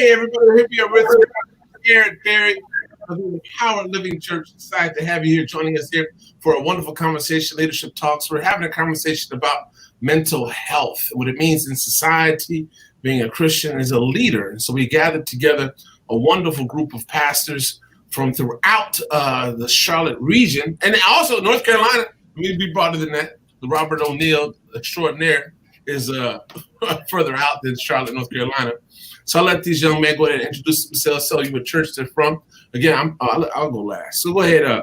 Hey, everybody, here we are with Garrett Berry of the Empowered Living Church. Excited to have you here joining us here for a wonderful conversation, Leadership Talks. We're having a conversation about mental health, what it means in society, being a Christian as a leader. And so we gathered together a wonderful group of pastors from throughout the Charlotte region, and also North Carolina. Let me be broader than that. The Robert O'Neill extraordinaire is further out than Charlotte, North Carolina. So I'll let these young men go ahead and introduce themselves, tell you what church they're from. Again, I'll go last. So go ahead,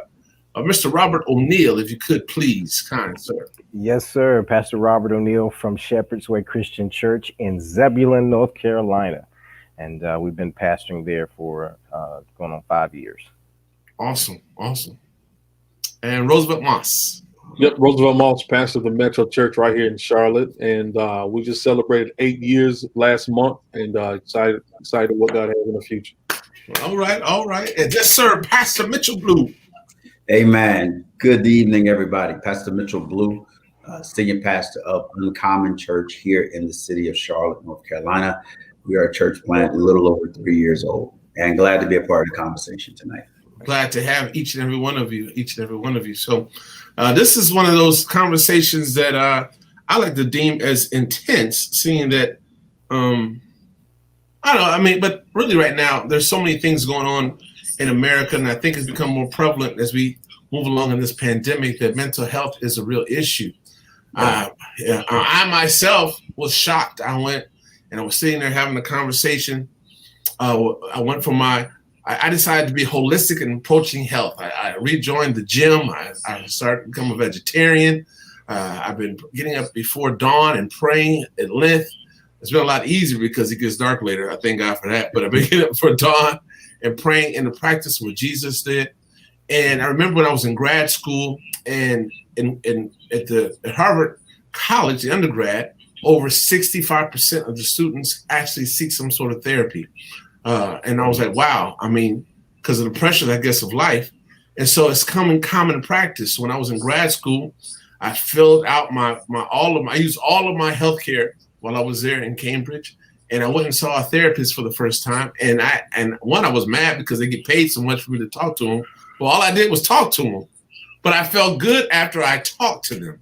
Mr. Robert O'Neill, if you could, please, kind sir. Yes, sir. Pastor Robert O'Neill from Shepherd's Way Christian Church in Zebulon, North Carolina. And we've been pastoring there for going on 5 years. Awesome. And Roosevelt Moss. Yep, Roosevelt Moss, pastor of the Metro Church right here in Charlotte. And we just celebrated 8 years last month, and excited what God has in the future. All right. And yes, sir, Pastor Mitchell Blue. Amen. Good evening, everybody. Pastor Mitchell Blue, senior pastor of Uncommon Church here in the city of Charlotte, North Carolina. We are a church plant a little over 3 years old, and glad to be a part of the conversation tonight. Glad to have each and every one of you. So this is one of those conversations that I like to deem as intense, seeing that, but really right now, there's so many things going on in America, and I think it's become more prevalent as we move along in this pandemic, that mental health is a real issue. I myself was shocked. I went and I was sitting there having a conversation. I decided to be holistic in approaching health. I rejoined the gym. I started to become a vegetarian. I've been getting up before dawn and praying at length. It's been a lot easier because it gets dark later. I thank God for that. But I've been getting up for dawn and praying in the practice of what Jesus did. And I remember when I was in grad school and at Harvard College, the undergrad, over 65% of the students actually seek some sort of therapy. And I was like, wow, because of the pressures, I guess, of life. And so it's common practice. When I was in grad school, I filled out I used all of my healthcare while I was there in Cambridge. And I went and saw a therapist for the first time. And I was mad because they get paid so much for me to talk to them. Well, all I did was talk to them. But I felt good after I talked to them.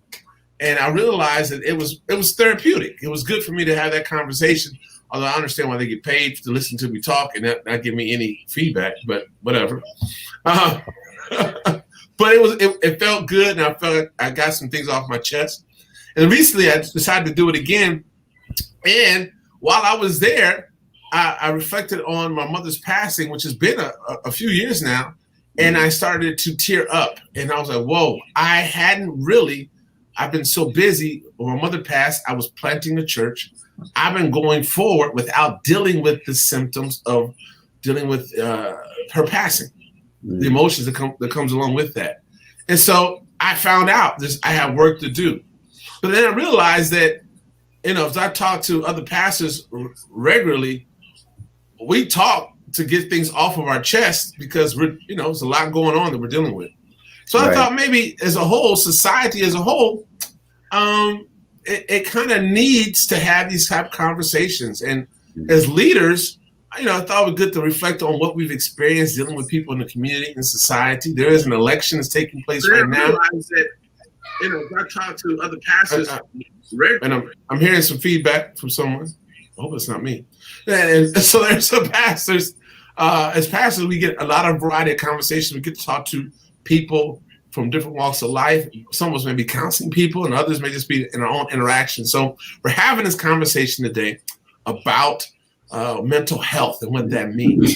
And I realized that it was therapeutic. It was good for me to have that conversation. Although I understand why they get paid to listen to me talk and not give me any feedback, but whatever. But it felt good, and I felt like I got some things off my chest. And recently, I decided to do it again. And while I was there, I reflected on my mother's passing, which has been a few years now, and I started to tear up. And I was like, "Whoa!" I've been so busy. When my mother passed, I was planting a church. I've been going forward without dealing with the symptoms of dealing with her passing, the emotions that comes along with that. And so I found out I have work to do. But then I realized that, as I talk to other pastors regularly, we talk to get things off of our chest because there's a lot going on that we're dealing with. So I thought maybe as a whole, society as a whole, it kind of needs to have these type of conversations. And as leaders, I thought it was good to reflect on what we've experienced dealing with people in the community and society. There is an election that's taking place right now. I talk to other pastors, and I'm hearing some feedback from someone. I hope it's not me. And so there's some pastors. As pastors, we get a lot of variety of conversations. We get to talk to people from different walks of life. Some of us may be counseling people, and others may just be in our own interaction. So we're having this conversation today about mental health and what that means.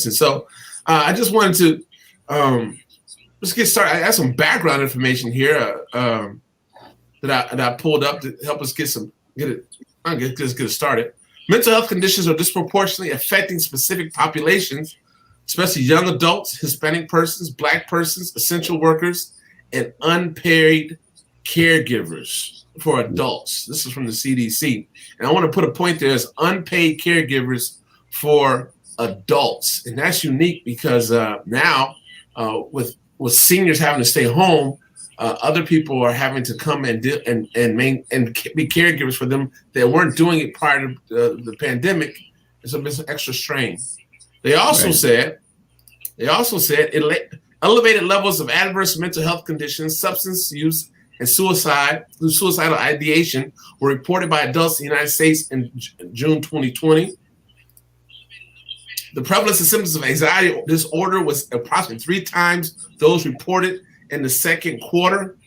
And so I just wanted to let's get started. I got some background information here that I pulled up to help us get it started. Mental health conditions are disproportionately affecting specific populations, especially young adults, Hispanic persons, Black persons, essential workers, and unpaid caregivers for adults. This is from the CDC. And I want to put a point there as unpaid caregivers for adults. And that's unique because now with seniors having to stay home, other people are having to come and be caregivers for them that weren't doing it prior to the pandemic. some extra strain. They also said elevated levels of adverse mental health conditions, substance use, and suicidal ideation were reported by adults in the United States in June 2020. The prevalence of symptoms of anxiety disorder was approximately 3 times those reported in the second quarter.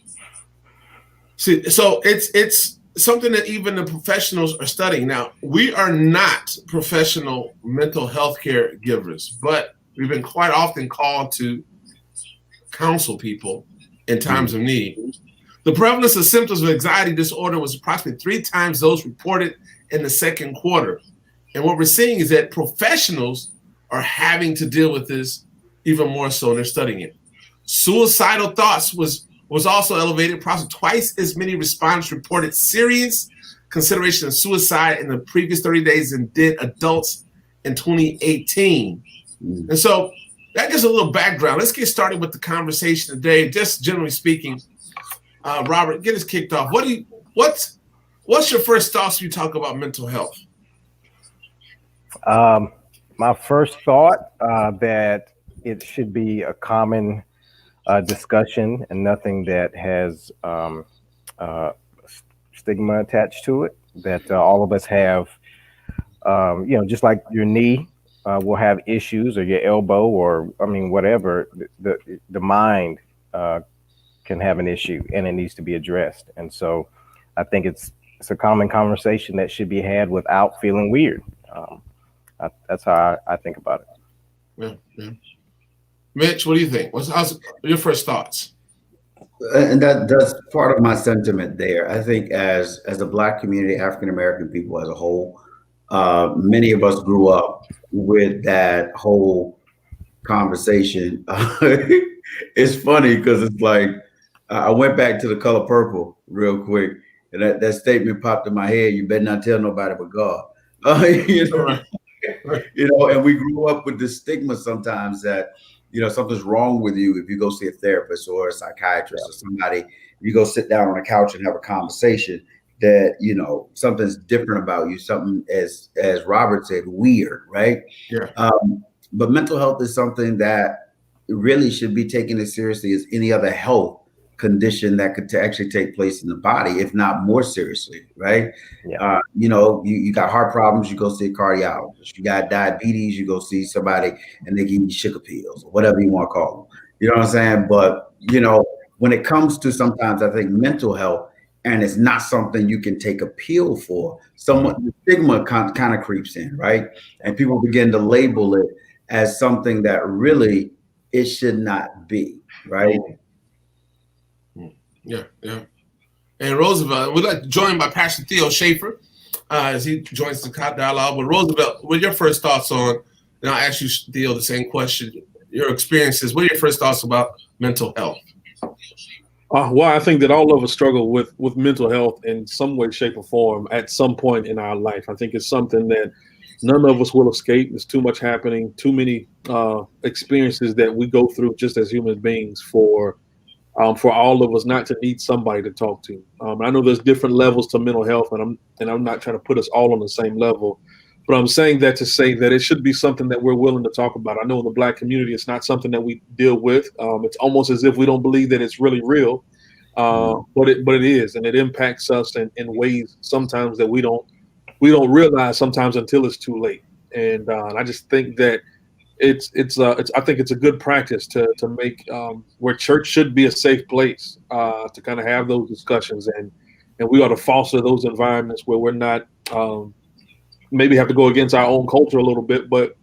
See, so it's something that even the professionals are studying. Now, we are not professional mental health care givers, but we've been quite often called to counsel people in times of need. The prevalence of symptoms of anxiety disorder was approximately 3 times those reported in the second quarter. And what we're seeing is that professionals are having to deal with this even more so, and they're studying it. Suicidal thoughts was also elevated. Approximately twice as many respondents reported serious consideration of suicide in the previous 30 days than did adults in 2018. And so that gives a little background. Let's get started with the conversation today. Just generally speaking, Robert, get us kicked off. What's your first thoughts when you talk about mental health? My first thought that it should be a common discussion and nothing that has stigma attached to it, that all of us have, just like your knee will have issues, or your elbow, or whatever, the mind can have an issue and it needs to be addressed. And so I think it's a common conversation that should be had without feeling weird. That's how I think about it. Yeah. Mitch, what do you think? How's your first thoughts? And that's part of my sentiment there. I think as a Black community, African American people as a whole, many of us grew up with that whole conversation. It's funny because it's like I went back to The Color Purple real quick, and that statement popped in my head: "You better not tell nobody but God." And we grew up with this stigma sometimes that, something's wrong with you if you go see a therapist or a psychiatrist or somebody. You go sit down on a couch and have a conversation that, something's different about you, something, as Robert said, weird, right? Yeah. But mental health is something that really should be taken as seriously as any other health condition that could actually take place in the body, if not more seriously, right? Yeah. You got heart problems, you go see a cardiologist. You got diabetes, you go see somebody and they give you sugar pills or whatever you want to call them. You know what I'm saying? But, when it comes to sometimes, I think mental health, and it's not something you can take a pill for, somewhat the stigma kind of creeps in, right? And people begin to label it as something that really it should not be, right? Yeah. And Roosevelt, we'd like to join by Pastor Theo Schaefer as he joins the dialogue. But Roosevelt, what are your first thoughts on, and I'll ask you, Theo, the same question, your experiences. What are your first thoughts about mental health? Well, I think that all of us struggle with mental health in some way, shape, or form at some point in our life. I think it's something that none of us will escape. There's too much happening, too many experiences that we go through just as human beings for all of us not to need somebody to talk to. I know there's different levels to mental health, and I'm not trying to put us all on the same level, but I'm saying that to say that it should be something that we're willing to talk about. I know in the Black community, it's not something that we deal with. It's almost as if we don't believe that it's really real, but it is, and it impacts us in ways sometimes that we don't realize sometimes until it's too late. And I just think that I think it's a good practice to make where church should be a safe place to kind of have those discussions, and we ought to foster those environments where we're not maybe have to go against our own culture a little bit, but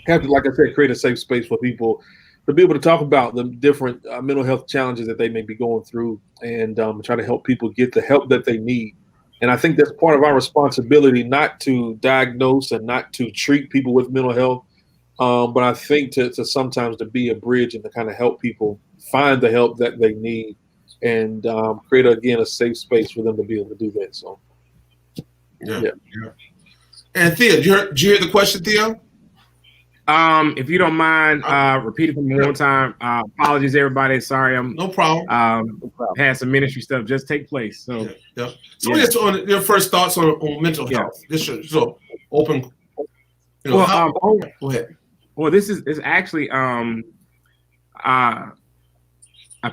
have to, like I said, create a safe space for people to be able to talk about the different mental health challenges that they may be going through, and try to help people get the help that they need. And I think that's part of our responsibility, not to diagnose and not to treat people with mental health, but I think to sometimes to be a bridge and to kind of help people find the help that they need, and create again a safe space for them to be able to do that. So, yeah. And Theo, did you hear the question, Theo? If you don't mind, repeat it for me one more time. Apologies, everybody. Sorry, I'm no problem. Had some ministry stuff just take place. So, So just on your first thoughts on mental health. This is so open. You know, Well, go ahead. Well, this is actually a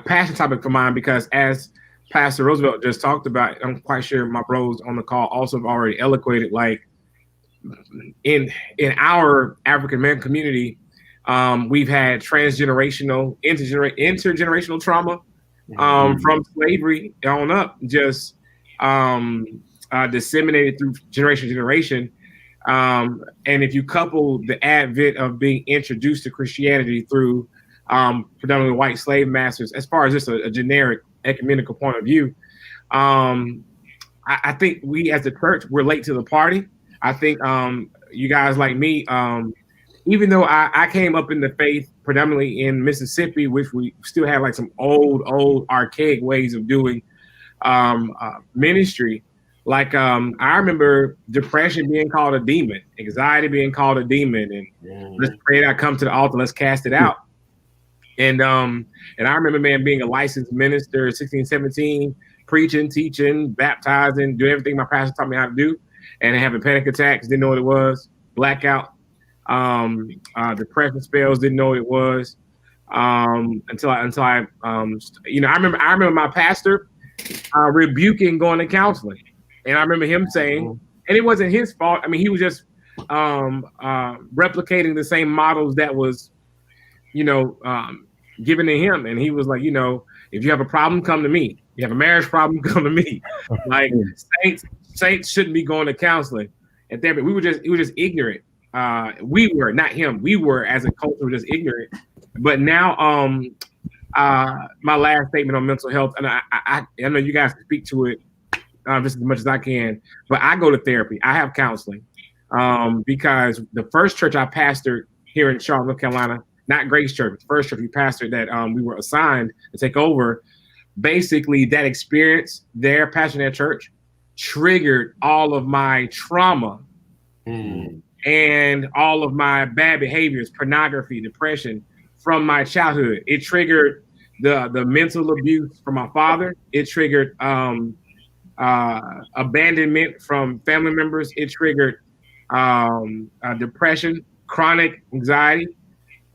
passion topic for mine, because as Pastor Roosevelt just talked about, I'm quite sure my bros on the call also have already eloquated, like in our African American community, we've had transgenerational, intergenerational trauma from slavery on up, just disseminated through generation to generation. And if you couple the advent of being introduced to Christianity through predominantly white slave masters, as far as just a generic ecumenical point of view, I think we as a church, we're late to the party. I think you guys like me, even though I came up in the faith predominantly in Mississippi, which we still have like some old archaic ways of doing ministry. Like I remember depression being called a demon, anxiety being called a demon, and let's pray that I come to the altar, let's cast it out. And I remember, man, being a licensed minister, 16, 17, preaching, teaching, baptizing, doing everything my pastor taught me how to do, and having panic attacks, didn't know what it was, blackout, depression spells, didn't know what it was, until I you know, I remember my pastor rebuking going to counseling. And I remember him saying, and it wasn't his fault. I mean, he was just replicating the same models that was, you know, given to him. And he was like, you know, if you have a problem, come to me. You have a marriage problem, come to me. Like saints shouldn't be going to counseling and therapy. We were just ignorant. We were, not him. We were, as a culture, just ignorant. But now, my last statement on mental health, and I know you guys can speak to it just as much as I can, but I go to therapy. I have counseling because the first church I pastored here in Charlotte, North Carolina, not Grace Church, the first church we pastored that we were assigned to take over, basically that experience there, pastoring that church, triggered all of my trauma and all of my bad behaviors, pornography, depression from my childhood. It triggered the mental abuse from my father. It triggered abandonment from family members. It triggered depression, chronic anxiety.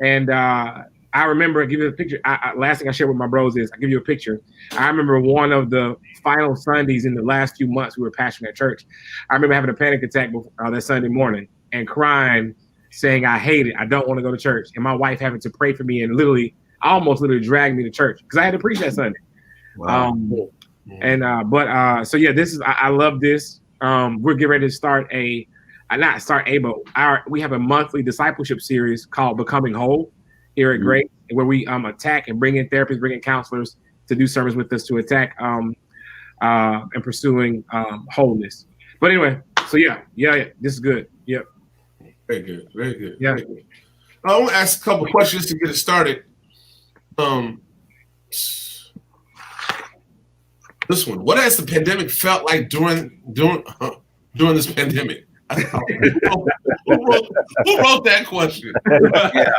And I remember, I'll give you a picture. Last thing I shared with my bros is, I'll give you a picture. I remember one of the final Sundays in the last few months we were pastoring at church. I remember having a panic attack that Sunday morning and crying, saying, I hate it. I don't want to go to church. And my wife having to pray for me and almost literally drag me to church because I had to preach that Sunday. Wow. So yeah, I love this. We're getting ready to start we have a monthly discipleship series called Becoming Whole here at Grace, where we attack and bring in therapists, bring in counselors to do sermons with us to attack and pursuing wholeness. But anyway, so yeah, this is good. Yep. Very good. Very good. Yeah. Very good. I want to ask a couple of questions to get it started. This one: what has the pandemic felt like during this pandemic? Who wrote that question? Yeah,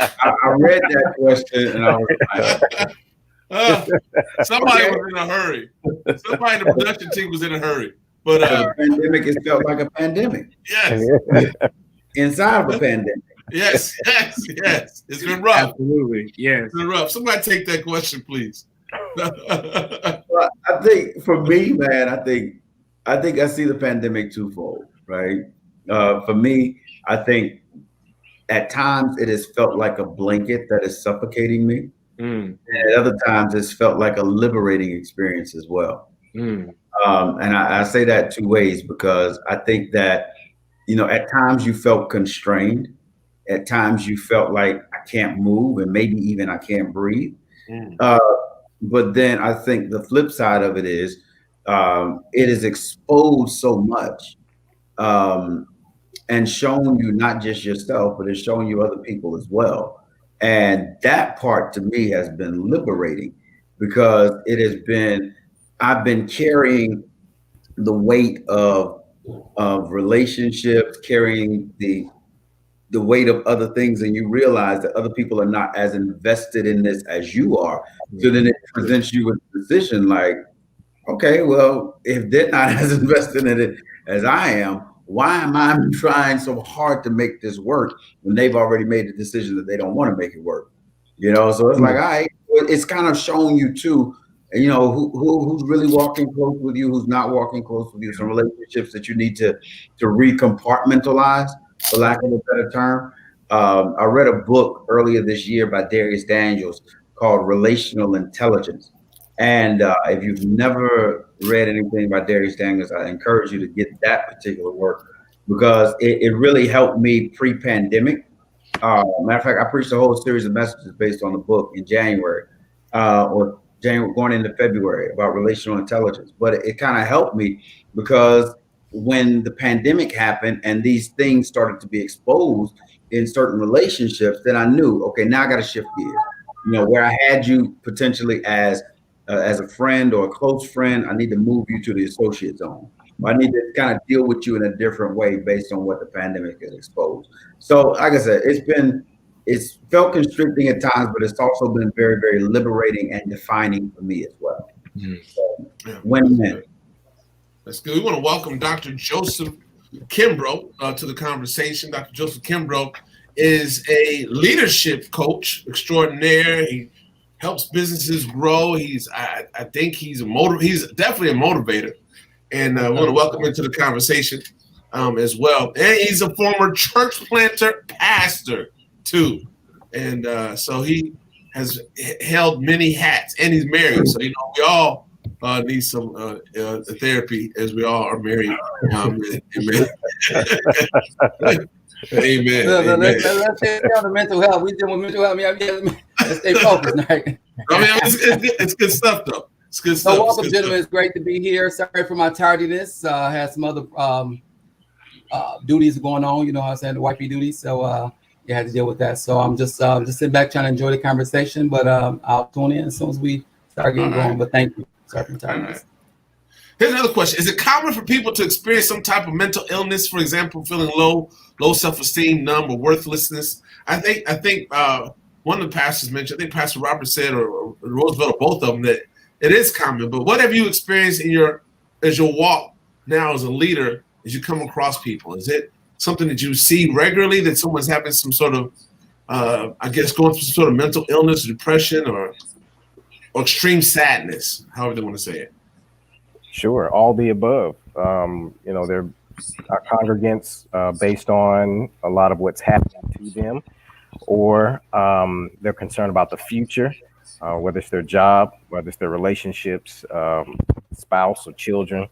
I read that question and I was like, somebody was in a hurry. Somebody in the production team was in a hurry. But the pandemic has felt like a pandemic. Yes. Inside of a pandemic. Yes. It's been rough. Absolutely. Yes. It's been rough. Somebody take that question, please. Well, I think for me, man, I think I see the pandemic twofold, right? For me, I think at times it has felt like a blanket that is suffocating me. And at other times it's felt like a liberating experience as well. And I say that two ways because I think that, you know, at times you felt constrained. At times you felt like I can't move and maybe even I can't breathe. But then I think the flip side of it is it has exposed so much and shown you not just yourself, but it's shown you other people as well. And that part to me has been liberating because I've been carrying the weight of relationships, carrying the weight of other things, and you realize that other people are not as invested in this as you are. So then it presents you with a position like, okay, well, if they're not as invested in it as I am, why am I trying so hard to make this work when they've already made the decision that they don't want to make it work? So it's like, all right, it's kind of showing you too, who's really walking close with you, who's not walking close with you, some relationships that you need to recompartmentalize, for lack of a better term. I read a book earlier this year by Darius Daniels called Relational Intelligence. And if you've never read anything by Darius Daniels, I encourage you to get that particular work, because it really helped me pre-pandemic. Matter of fact, I preached a whole series of messages based on the book in January, or January going into February, about relational intelligence. But it kind of helped me, because when the pandemic happened and these things started to be exposed in certain relationships, then I knew, okay, now I got to shift gears. Where I had you potentially as a friend or a close friend, I need to move you to the associate zone. I need to kind of deal with you in a different way based on what the pandemic has exposed. So, like I said, it's felt constricting at times, but it's also been very, very liberating and defining for me as well. So, win-win. That's good. We want to welcome Dr. Joseph Kimbrough to the conversation. Dr. Joseph Kimbrough is a leadership coach extraordinaire. He helps businesses grow. I think he's definitely a motivator. And we want to welcome him to the conversation as well. And he's a former church planter pastor too. And so he has held many hats, and he's married. So, we all need some therapy, as we all are married. Amen. Amen. Let's stay on the mental health. We deal with mental health. Let's stay focused, right? It's good stuff, though. It's good stuff. So welcome, gentlemen. It's great to be here. Sorry for my tardiness. I had some other duties going on. You know how I'm saying, the wifey duties. So I had to deal with that. So I'm just sitting back trying to enjoy the conversation. But I'll tune in as soon as we start getting going. But thank you. Sorry for tardiness. Right. Here's another question. Is it common for people to experience some type of mental illness, for example, feeling low self-esteem, numb, or worthlessness? I think one of the pastors mentioned, I think Pastor Robert said, or Roosevelt, or both of them, that it is common. But what have you experienced as your walk now as a leader, as you come across people? Is it something that you see regularly, that someone's having some sort of, going through some sort of mental illness, depression, or extreme sadness, however they want to say it? Sure, all the above. They're our congregants based on a lot of what's happening to them, or they're concerned about the future, whether it's their job, whether it's their relationships, spouse or children.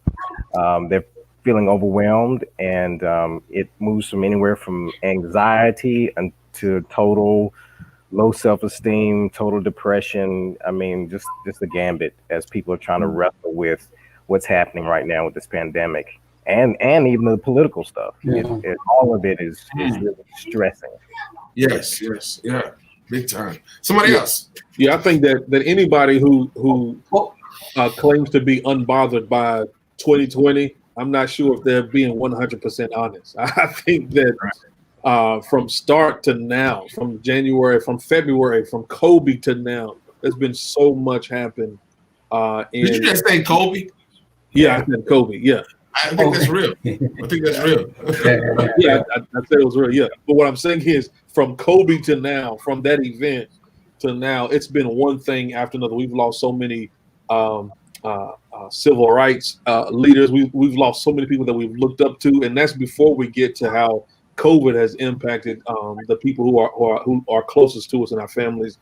They're feeling overwhelmed, and it moves from anywhere from anxiety to total low self-esteem, total depression. I mean, just the gambit, as people are trying to wrestle with what's happening right now with this pandemic, and even the political stuff. All of it is really stressing. Yes, yeah, big time. Somebody else. Yeah, I think that anybody who claims to be unbothered by 2020, I'm not sure if they're being 100% honest. I think that from start to now, from February, from Kobe to now, there's been so much happen. Did you just say Kobe? Yeah, I said Kobe. Yeah, I think that's real. Yeah, I said it was real. Yeah, but what I'm saying is, from Kobe to now, from that event to now, it's been one thing after another. We've lost so many civil rights leaders. We've lost so many people that we've looked up to, and that's before we get to how COVID has impacted the people who are closest to us and our families.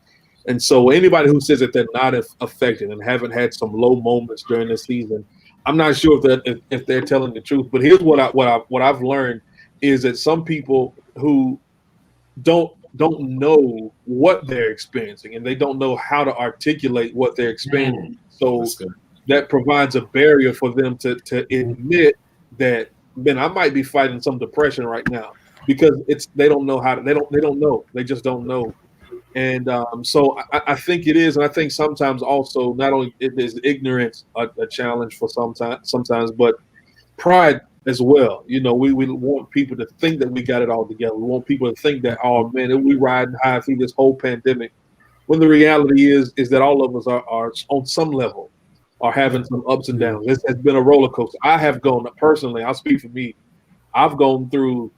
And so anybody who says that they're not affected and haven't had some low moments during this season, I'm not sure if they're telling the truth. But here's what I've learned is that some people who don't know what they're experiencing, and they don't know how to articulate what they're experiencing. So that provides a barrier for them to admit that, man, I might be fighting some depression right now, because they don't know how to, they don't know. They just don't know. And so I think it is, and I think sometimes also not only is ignorance a challenge for sometimes, but pride as well. We want people to think that we got it all together. We want people to think that, oh man, we riding high through this whole pandemic. When the reality is that all of us are on some level are having some ups and downs. This has been a roller coaster. I have gone personally. I'll speak for me. I've gone through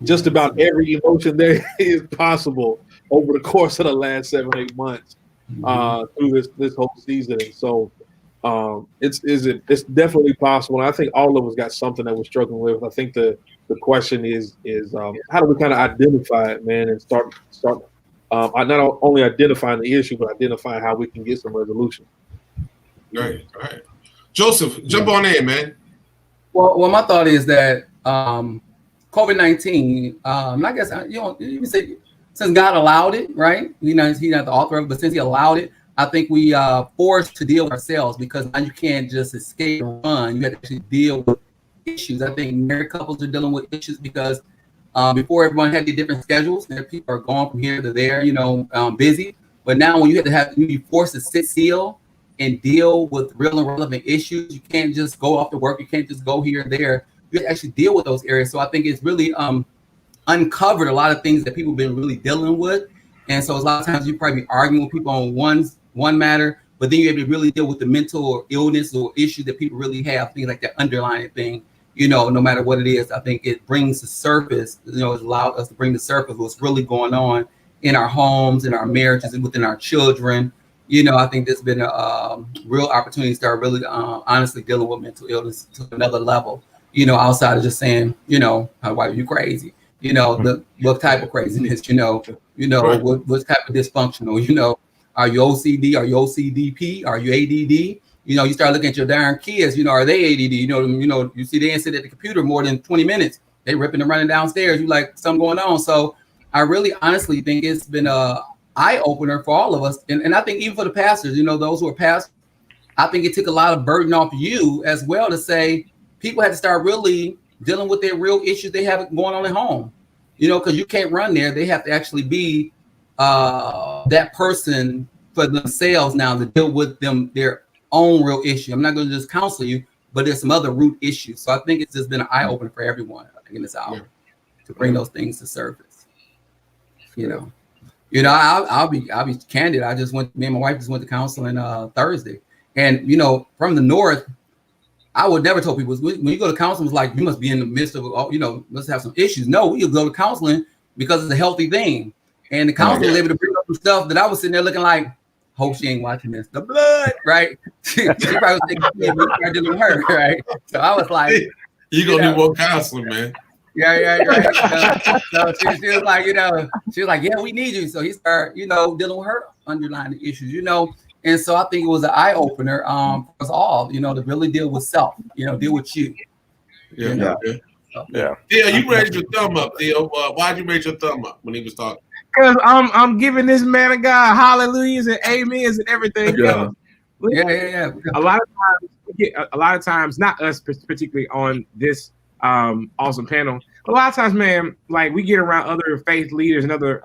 just about every emotion there is possible over the course of the last 7-8 months through this whole season. And so it's definitely possible. And I think all of us got something that we're struggling with. I think the question is how do we kind of identify it, man, and start not only identifying the issue, but identifying how we can get some resolution. Right. Joseph, jump on in, man. Well, my thought is that COVID-19, I guess you say since God allowed it, right? He's not the author of it, but since He allowed it, I think we forced to deal with ourselves, because now you can't just escape and run. You have to actually deal with issues. I think married couples are dealing with issues because before everyone had the different schedules, people are going from here to there, busy. But now when you be forced to sit still and deal with real and relevant issues, you can't just go off to work. You can't just go here and there. You have to actually deal with those areas. So I think it's really uncovered a lot of things that people have been really dealing with. And so a lot of times you probably be arguing with people on one matter, but then you have to really deal with the mental or illness or issue that people really have, things like that underlying thing. No matter what it is, I think it brings the surface, it's allowed us to bring the surface what's really going on in our homes, in our marriages, and within our children. I think there's been a real opportunity to start really honestly dealing with mental illness to another level, outside of just saying, why are you crazy? What type of craziness, Right. what type of dysfunctional, are you OCD? Are you OCDP? Are you ADD? You start looking at your darn kids, are they ADD? You see they ain't sit at the computer more than 20 minutes. They ripping and running downstairs. You like something going on. So I really honestly think it's been a eye opener for all of us. And I think even for the pastors, those who are pastors, I think it took a lot of burden off you as well to say people had to start really dealing with their real issues they have going on at home, because you can't run there. They have to actually be that person for themselves now to deal with their own real issue. I'm not going to just counsel you, but there's some other root issues. So I think it's just been an eye opener for everyone in this hour to bring those things to surface. I'll be candid. Me and my wife just went to counseling Thursday, and from the north, I would never tell people when you go to counseling, it's like you must be in the midst of must have some issues. No, we go to counseling because it's a healthy thing, and the counselor was able to bring up some stuff that I was sitting there looking like, hope she ain't watching this. The blood, right? She probably was thinking, we started dealing with her, right? So I was like, you gonna need more counseling, man. Yeah. So she was like, she was like, yeah, we need you. So he started, dealing with her underlying issues, And so I think it was an eye opener for us all, to really deal with self, deal with you. Yeah. Yeah, you raised your thumb up, Theo. Why'd you raise your thumb up when he was talking? Because I'm giving this man of God hallelujahs and amens and everything. Yeah. A lot of times, not us particularly on this awesome panel, but a lot of times, man, like we get around other faith leaders and other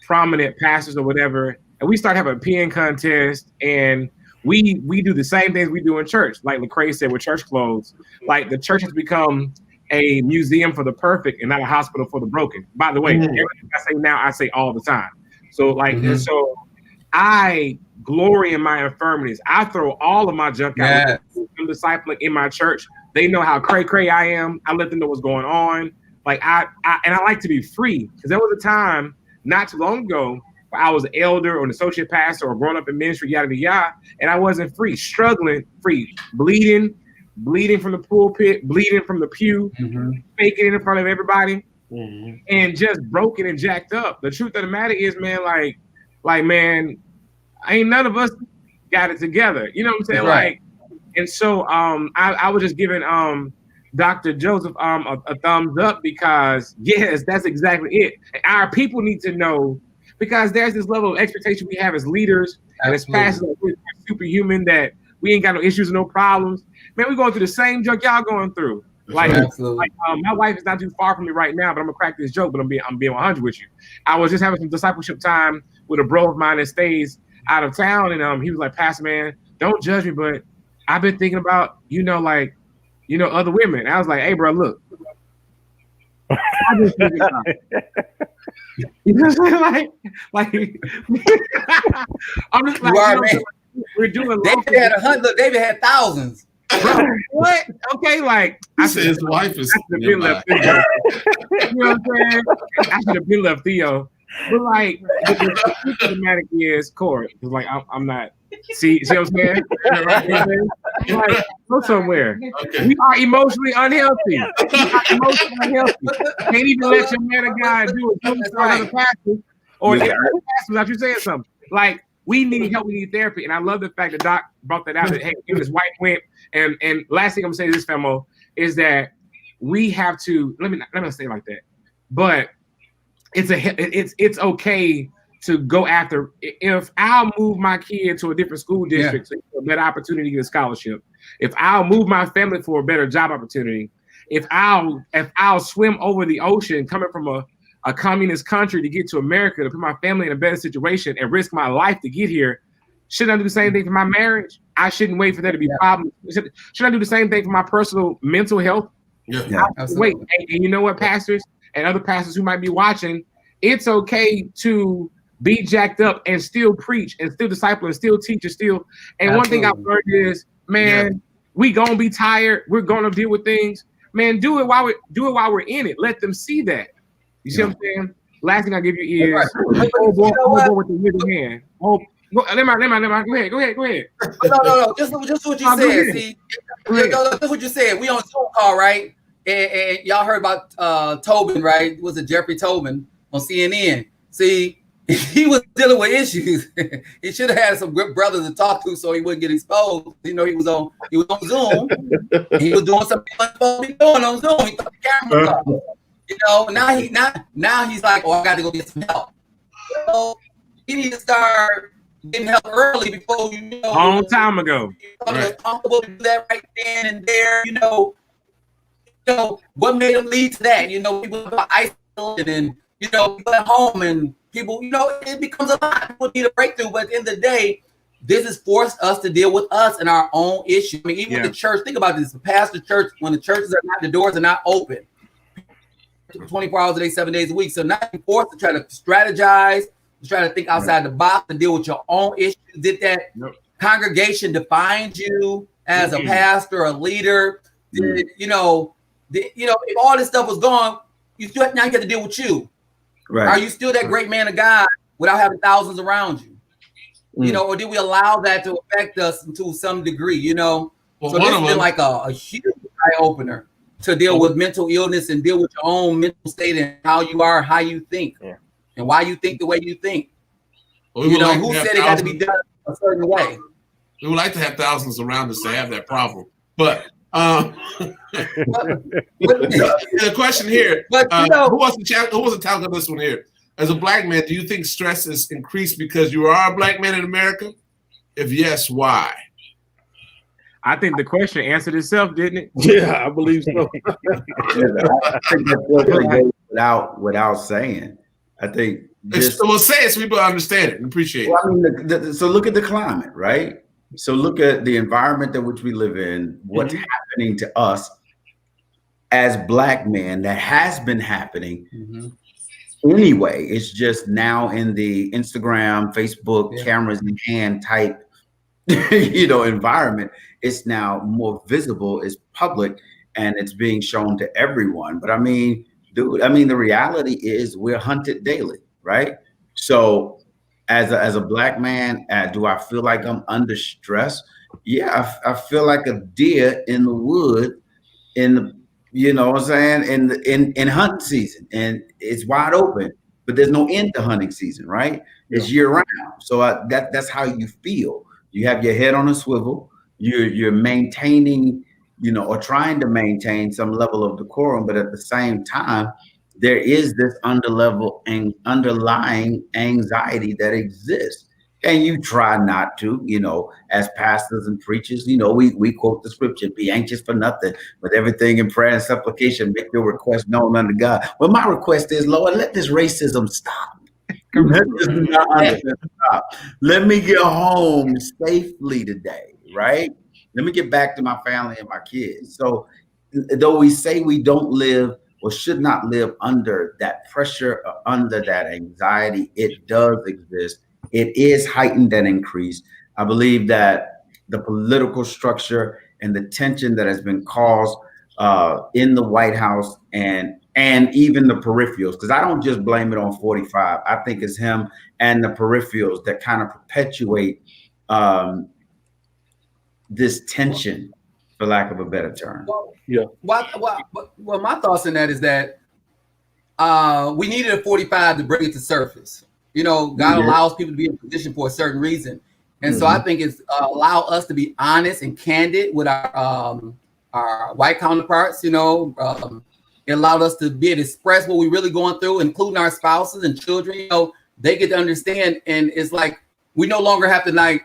prominent pastors or whatever, and we start having a peeing contest, and we do the same things we do in church. Like Lecrae said with church clothes, like the church has become a museum for the perfect and not a hospital for the broken. By the way, everything I say now, I say all the time. So and so I glory in my infirmities. I throw all of my junk out. I'm discipling in my church. They know how cray I am. I let them know what's going on. Like I like to be free, because there was a time not too long ago where I was an elder or an associate pastor or growing up in ministry, yada yada, and I wasn't free, struggling, free, bleeding from the pulpit, bleeding from the pew, faking it in front of everybody, and just broken and jacked up. The truth of the matter is, man, like man, ain't none of us got it together. You know what I'm saying? Right. Like, and so I was just giving Dr. Joseph a thumbs up, because yes, that's exactly it. Our people need to know, because there's this level of expectation we have as leaders and as pastors, that we're superhuman, that we ain't got no issues and no problems. Man, we're going through the same junk y'all going through. Like my wife is not too far from me right now, but I'm gonna crack this joke, but I'm being 100 with you. I was just having some discipleship time with a bro of mine that stays out of town, and he was like, Pastor, man, don't judge me, but I've been thinking about, other women. I was like, hey, bro, look. I've been thinking about you know what I'm saying? Like I'm just like, we're doing. David had 100. Look, David had thousands. Bro, what? Okay, like He said his wife is I should have been left Theo. You know what I'm saying? I should have been left Theo. But like the systematic is Corey. Because like I'm not see what I'm saying? Like, go somewhere. Okay. We are emotionally unhealthy. We are emotionally unhealthy. Can't even let your man of God do it. That's right. Other pastors or Yeah. the other pastors without you saying something. Like we need help, we need therapy. And I love the fact that Doc brought that out that hey, his wife went. And last thing I'm gonna say to this famo is that we have to let me not say it like that, but it's okay to go after. If I'll move my kid to a different school district so a better opportunity to get a scholarship, if I'll move my family for a better job opportunity, if I'll swim over the ocean coming from a communist country to get to America to put my family in a better situation and risk my life to get here, shouldn't I do the same thing for my marriage? I shouldn't wait for there to be problems. Should I do the same thing for my personal mental health? Yeah. Wait, and you know what, pastors and other pastors who might be watching, it's okay to be jacked up and still preach and still disciple and still teach and still. And one thing I've learned is, man, we gonna be tired. We're gonna deal with things. Man, do it while we're in it. Let them see that. You see what I'm saying? Last thing I give you is oh boy with the withered hand. Oh, never mind. Go ahead. No. Just what you said. See, just what you said. We on Zoom call, right? And y'all heard about Tobin, right? Was it Jeffrey Tobin on CNN? See, he was dealing with issues. He should have had some good brothers to talk to so he wouldn't get exposed. You know, he was on Zoom. He was doing something he wasn't supposed to be doing on Zoom. He thought the camera was off. You know, now he's like, oh, I got to go get some help. So you need to start getting help early before you know. Long time ago. Right. Comfortable to do that right then and there. You know what made him lead to that? You know, people about isolation and people at home and people. You know, it becomes a lot. People need a breakthrough, but at the end of the day, this has forced us to deal with us and our own issue. I mean, even the church. Think about this: the pastor church, when the churches are not, the doors are not open, 24 hours a day, 7 days a week. So now you're forced to try to strategize, to try to think outside the box and deal with your own issues. Did that congregation define you as a pastor, a leader? Did if all this stuff was gone, you have to deal with you. Right? Are you still that great man of God without having thousands around you? You know, or did we allow that to affect us to some degree? You know, so this has been like a huge eye opener to deal with mental illness and deal with your own mental state and how you are, how you think, and why you think the way you think. Well, who said it had to be done a certain way? We would like to have thousands around us to have that problem, but the question here, who wants to tackle this one here? As a black man, do you think stress is increased because you are a black man in America? If yes, why? I think the question answered itself, didn't it? Yeah, I believe so. I think that's without saying. I think we'll say it so people understand it and appreciate it. Well, I mean, so look at the climate, right? So look at the environment in which we live in, what's happening to us as black men that has been happening anyway. It's just now in the Instagram, Facebook, cameras in hand type, environment. It's now more visible, it's public, and it's being shown to everyone. But I mean, the reality is we're hunted daily, right? So as a black man, do I feel like I'm under stress? Yeah, I feel like a deer in the wood in hunting season, and it's wide open, but there's no end to hunting season, right? It's year round. So that's how you feel. You have your head on a swivel. You're maintaining, or trying to maintain some level of decorum, but at the same time, there is this underlying anxiety that exists. And you try not to, as pastors and preachers, we quote the scripture, be anxious for nothing, with everything in prayer and supplication, make your request known unto God. Well, my request is, Lord, let this racism stop. Let me get home safely today, right? Let me get back to my family and my kids. So though we say we don't live or should not live under that pressure or under that anxiety, it does exist. It is heightened and increased. I believe that the political structure and the tension that has been caused in the White House and even the peripherals, because I don't just blame it on 45. I think it's him and the peripherals that kind of perpetuate this tension, for lack of a better term. Well, my thoughts on that is that we needed a 45 to bring it to surface. You know, God allows people to be in position for a certain reason. And so I think it's allow us to be honest and candid with our white counterparts. You know, it allowed us to be able to express what we're really going through, including our spouses and children. You know, they get to understand, and it's like we no longer have to like,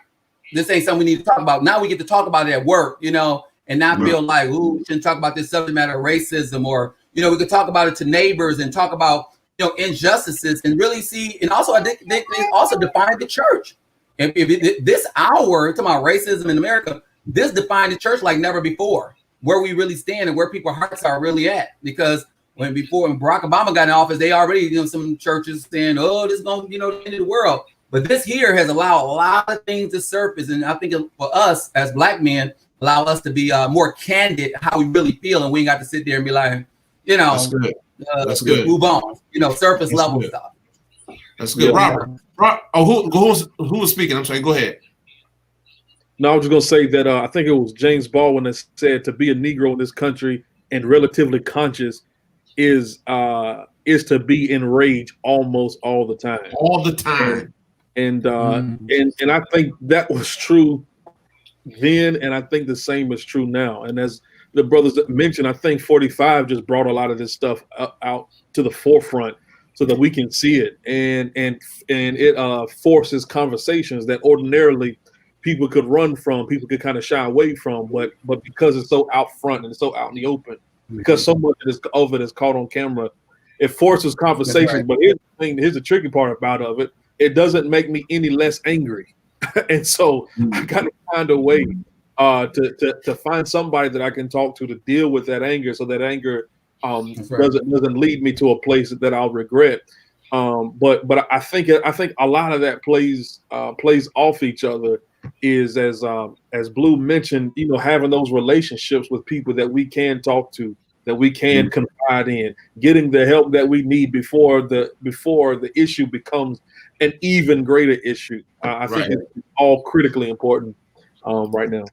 this ain't something we need to talk about. Now we get to talk about it at work, you know, and not feel like, ooh, we shouldn't talk about this subject matter of racism, or, you know, we could talk about it to neighbors and talk about, you know, injustices and really see. And also, I think they also define the church. If this hour, talking about racism in America, this defined the church like never before, where we really stand and where people's hearts are really at. Because when Barack Obama got in office, they already, you know, some churches saying, oh, this is going to, you know, the end of the world. But this here has allowed a lot of things to surface. And I think for us as Black men, allow us to be more candid how we really feel. And we ain't got to sit there and be like, you know, that's good. Move on, you know, surface level stuff. That's good. Robert, who was speaking? I'm sorry, go ahead. No, I was just going to say that I think it was James Baldwin that said to be a Negro in this country and relatively conscious is to be enraged almost all the time. All the time. And I think that was true then, and I think the same is true now. And as the brothers mentioned, I think 45 just brought a lot of this stuff out to the forefront so that we can see it, and it forces conversations that ordinarily people could run from, people could kind of shy away from, but because it's so out front and it's so out in the open, because so much of it is caught on camera, it forces conversations. Right. But here's the tricky part about it. It doesn't make me any less angry. And so I got to find a way to find somebody that I can talk to deal with that anger, so that anger doesn't lead me to a place that I'll regret. But I think a lot of that plays off each other. Is as Blue mentioned, you know, having those relationships with people that we can talk to, that we can confide in, getting the help that we need before the issue becomes an even greater issue. I think it's all critically important right now.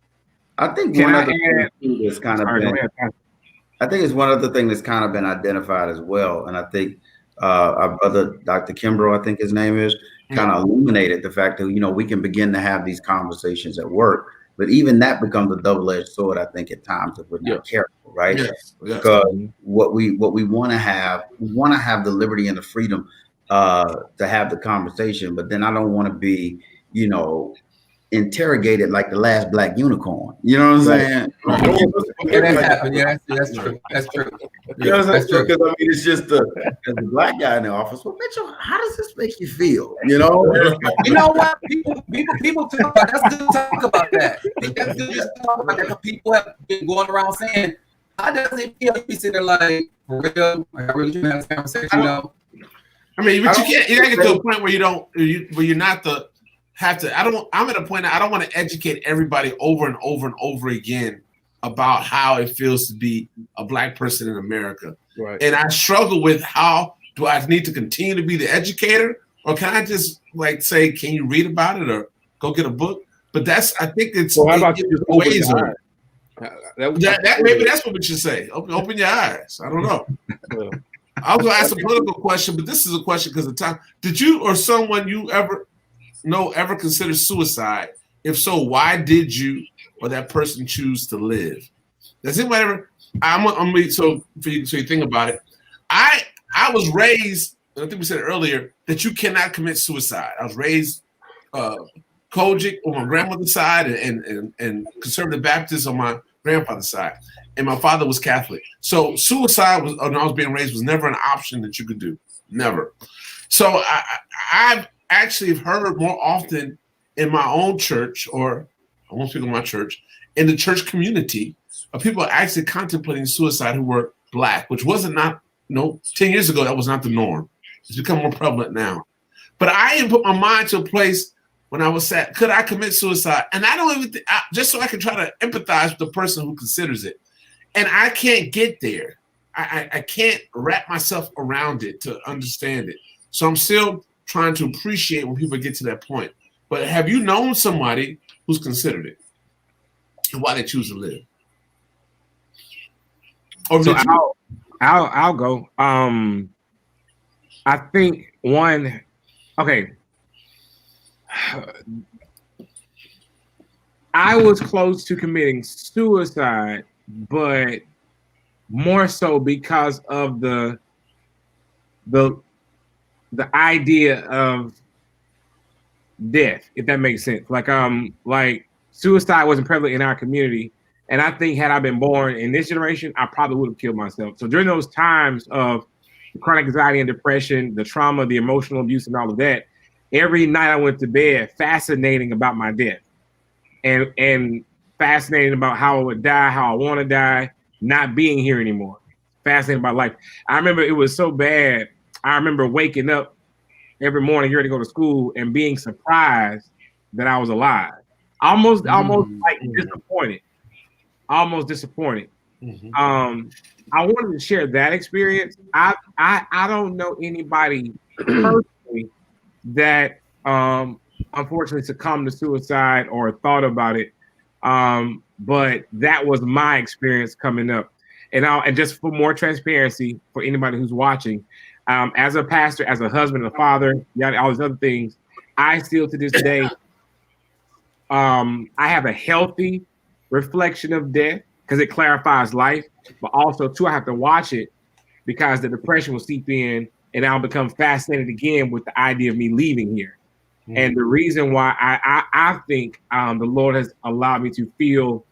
I think one other thing that's kind of been, I think it's one other thing that's kind of been identified as well, and I think our brother Dr. Kimbrough, I think his name is, kind of illuminated the fact that, you know, we can begin to have these conversations at work, but even that becomes a double-edged sword, I think, at times if we're not careful, right? Yes. Because what we want to have, we want to have the liberty and the freedom to have the conversation, but then I don't want to be, you know, interrogated like the last black unicorn. You know what I'm saying? That happened. Yeah, that's true. That's true. You know, that's true. Because I mean, it's just as the black guy in the office. Well, Mitchell, how does this make you feel? You know, you know what? People talk about. That's good to talk about that. I think that's good to talk about that. People have been going around saying, "How does it feel?" You be sitting there like, for real? Like, I really shouldn't have this conversation. You know? I mean, but you can't get to a point where you're not the. I'm at a point I don't want to educate everybody over and over and over again about how it feels to be a black person in America. Right. And I struggle with, how do I need to continue to be the educator, or can I just like say, can you read about it or go get a book? But I think it's, well, how about you just open your eyes? Maybe that's what we should say. Open your eyes. I don't know. I was going to ask a political question, but this is a question because of time. Did you or someone you ever consider suicide? If so, why did you or that person choose to live? Does anybody ever? So you think about it. I was raised, I think we said it earlier, that you cannot commit suicide. I was raised Kojic on my grandmother's side and conservative Baptist on my grandfather's side, and my father was Catholic. So suicide was, when I was being raised, was never an option that you could do, never. So I've actually heard more often in my own church, or I won't speak of my church, in the church community, of people actually contemplating suicide who were black, which wasn't 10 years ago, that was not the norm. It's become more prevalent now. But I didn't put my mind to a place when I was sad, could I commit suicide? And I don't even just so I can try to empathize with the person who considers it. And I can't get there. I can't wrap myself around it to understand it. So I'm still trying to appreciate when people get to that point. But have you known somebody who's considered it and why they choose to live? Or So I'll go. I think one. Okay. I was close to committing suicide, but more so because of the idea of death, if that makes sense. Like suicide wasn't prevalent in our community. And I think had I been born in this generation, I probably would have killed myself. So during those times of chronic anxiety and depression, the trauma, the emotional abuse and all of that, every night I went to bed fascinating about my death and fascinating about how I would die, how I want to die, not being here anymore. Fascinating about life. I remember it was so bad. I remember waking up every morning here to go to school and being surprised that I was alive. Almost like disappointed. Almost disappointed. Mm-hmm. I wanted to share that experience. I don't know anybody personally that unfortunately succumbed to suicide or thought about it. But that was my experience coming up. And just for more transparency for anybody who's watching, as a pastor, as a husband, a father, all these other things, I still to this day, I have a healthy reflection of death because it clarifies life, but also too, I have to watch it because the depression will seep in and I'll become fascinated again with the idea of me leaving here. Mm-hmm. And the reason why I think the Lord has allowed me to feel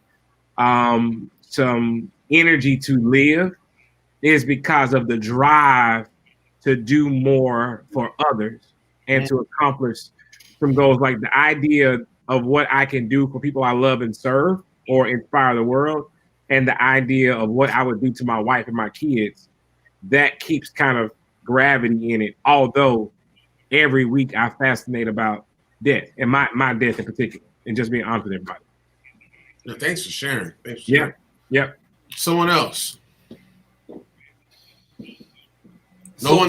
some energy to live is because of the drive to do more for others and to accomplish some goals, like the idea of what I can do for people I love and serve or inspire the world, and the idea of what I would do to my wife and my kids. That keeps kind of gravity in it, although every week I fascinate about death and my death in particular, and just being honest with everybody. Yeah, thanks for sharing. Sharing. Yeah. Someone else. So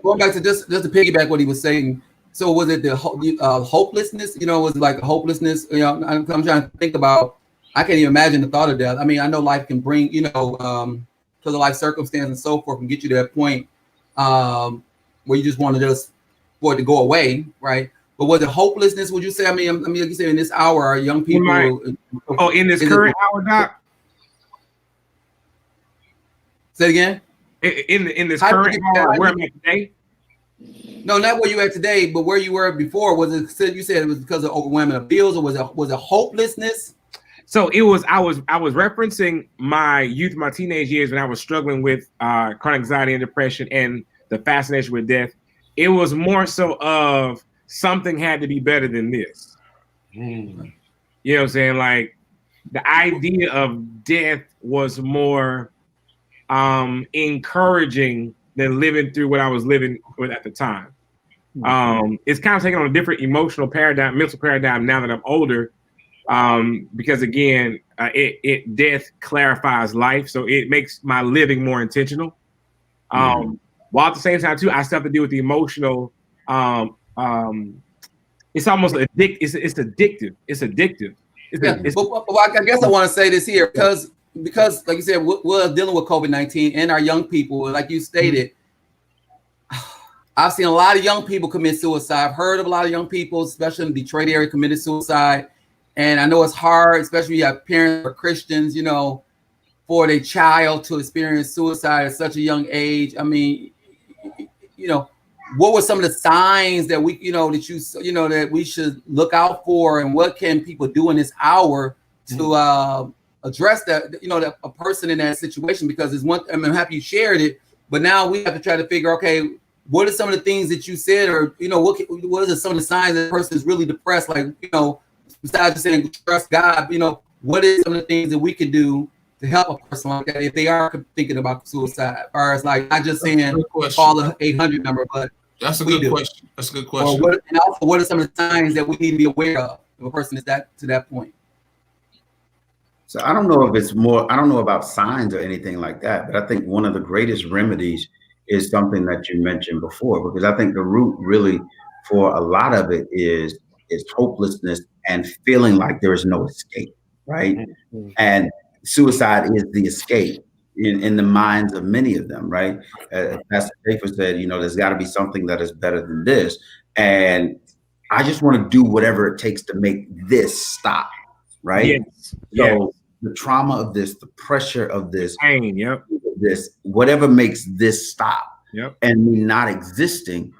going back to just to piggyback what he was saying. So was it the hopelessness? Was it like hopelessness? I'm trying to think about. I can't even imagine the thought of death. I mean, I know life can bring, because of life circumstance and so forth, can get you to that point where you just want to just for it to go away, right? But was it hopelessness? Would you say? I mean, like you said, in this hour, our young people. In this current hour, Doc. Say it again. In this current hour, where am I today? No, not where you at today, but where you were before. Was it? You said it was because of overwhelming appeals, or was it hopelessness? So it was. I was referencing my youth, my teenage years when I was struggling with chronic anxiety and depression, and the fascination with death. It was more so of something had to be better than this. You know what I'm saying? Like the idea of death was more encouraging than living through what I was living with at the time. It's kind of taking on a different emotional paradigm, mental paradigm now that I'm older. Because again, death clarifies life, so it makes my living more intentional. While at the same time too, I still have to deal with the emotional. It's almost addictive. It's addictive. It's addictive. I guess I want to say this here because like you said, we're dealing with COVID-19 and our young people. Like you stated, I've seen a lot of young people commit suicide. I've heard of a lot of young people, especially in the Detroit area, committed suicide. And I know it's hard, especially when you have parents or Christians, for their child to experience suicide at such a young age. I mean, what were some of the signs that that we should look out for, and what can people do in this hour to address that? That a person in that situation, because it's one. I'm happy you shared it, but now we have to try to figure, okay, what are some of the things that you said, or what are some of the signs that a person is really depressed, like besides just saying trust God, what is some of the things that we could do to help a person like that if they are thinking about suicide? Or it's like not just saying call the 800 number, but That's a We good do. question. That's a good Or question. and also, what are some of the signs that we need to be aware of if a person is to that point? So I don't know if it's more, I don't know about signs or anything like that, but I think one of the greatest remedies is something that you mentioned before, because I think the root really for a lot of it is hopelessness and feeling like there is no escape, right? Mhm. And suicide is the escape in the minds of many of them, right? Pastor Schaefer said, you know, there's got to be something that is better than this. And I just want to do whatever it takes to make this stop, right? Yes. So the trauma of this, the pressure of this, Pain. Yep. this, whatever makes this stop Yep. and me not existing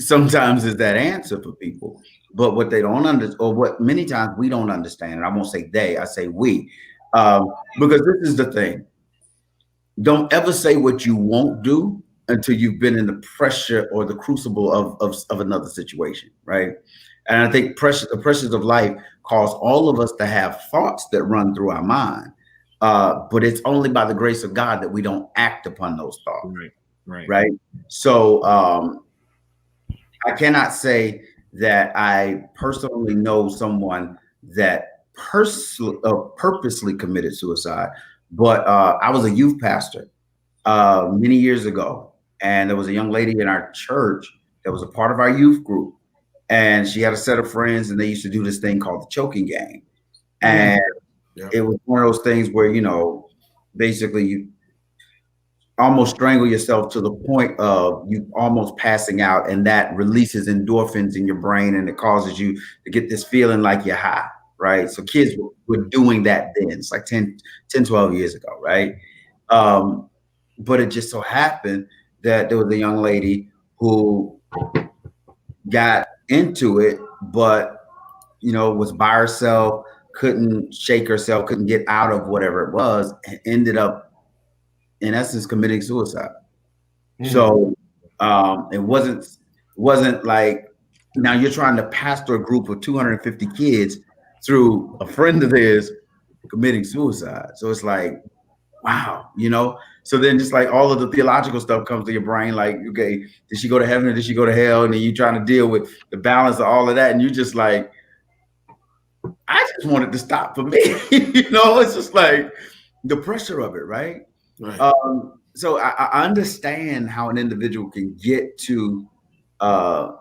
sometimes is that answer for people. But what they don't understand, or what many times we don't understand, and I won't say they, I say we, because this is the thing. Don't ever say what you won't do until you've been in the pressure or the crucible of another situation, right? And I think the pressures of life cause all of us to have thoughts that run through our mind. But it's only by the grace of God that we don't act upon those thoughts. Right. So I cannot say that I personally know someone that purposely committed suicide, but I was a youth pastor many years ago, and there was a young lady in our church that was a part of our youth group. And she had a set of friends, and they used to do this thing called the choking game. And it was one of those things where, you know, basically you almost strangle yourself to the point of you almost passing out, and that releases endorphins in your brain, and it causes you to get this feeling like you're high, right? So kids were doing that then. It's like 10, 12 years ago, right? But it just so happened that there was a young lady who got into it, but, you know, was by herself, couldn't shake herself, couldn't get out of whatever it was, and ended up, in essence, committing suicide. So it wasn't like, now you're trying to pastor a group of 250 kids through a friend of theirs committing suicide. So it's like, wow, you know? So then just like all of the theological stuff comes to your brain, like, okay, did she go to heaven or did she go to hell? And then you're trying to deal with the balance of all of that. And you're just like, I just wanted to stop for me. You know, it's just like the pressure of it, right? So I understand how an individual can get to a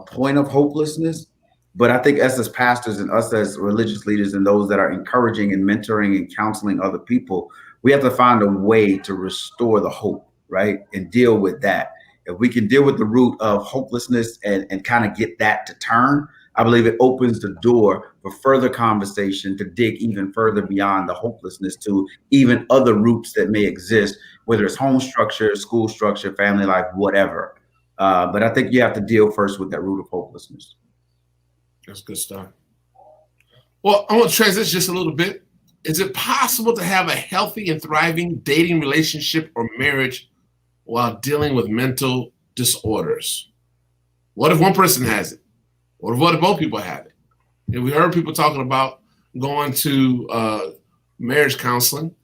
point of hopelessness, but I think us as pastors and us as religious leaders and those that are encouraging and mentoring and counseling other people, we have to find a way to restore the hope, right? And deal with that. If we can deal with the root of hopelessness and kind of get that to turn, I believe it opens the door for further conversation to dig even further beyond the hopelessness to even other roots that may exist, whether it's home structure, school structure, family life, whatever. But I think you have to deal first with that root of hopelessness. That's good stuff. Well, I want to transition just a little bit. Is it possible to have a healthy and thriving dating relationship or marriage while dealing with mental disorders? What if one person has it? What if both people have it? And we heard people talking about going to marriage counseling,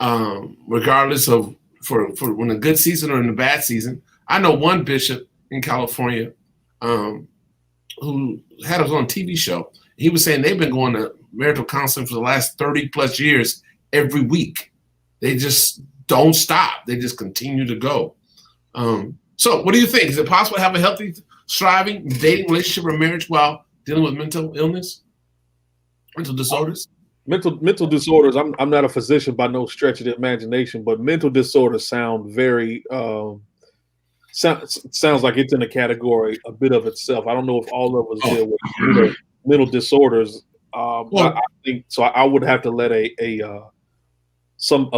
regardless of for when the good season or in the bad season. I know one bishop in California who had us on a TV show. He was saying they've been going to marital counseling for the last 30 plus years every week. They just don't stop. They just continue to go. So what do you think? Is it possible to have a healthy, thriving dating relationship or marriage while dealing with mental illness, mental disorders? Mental disorders. I'm not a physician by no stretch of the imagination, but mental disorders sound very sounds like it's in a category a bit of itself. I don't know if all of us deal with mental disorders. But I think so. I would have to let a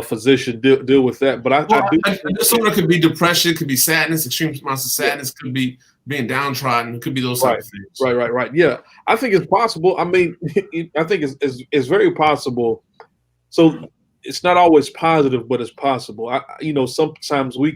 physician deal with that. But I do. A disorder could be depression, could be sadness, extreme amounts of sadness, could be being downtrodden, could be those type of things. Right. Yeah, I think it's possible. I mean, I think it's very possible. So it's not always positive, but it's possible. Sometimes we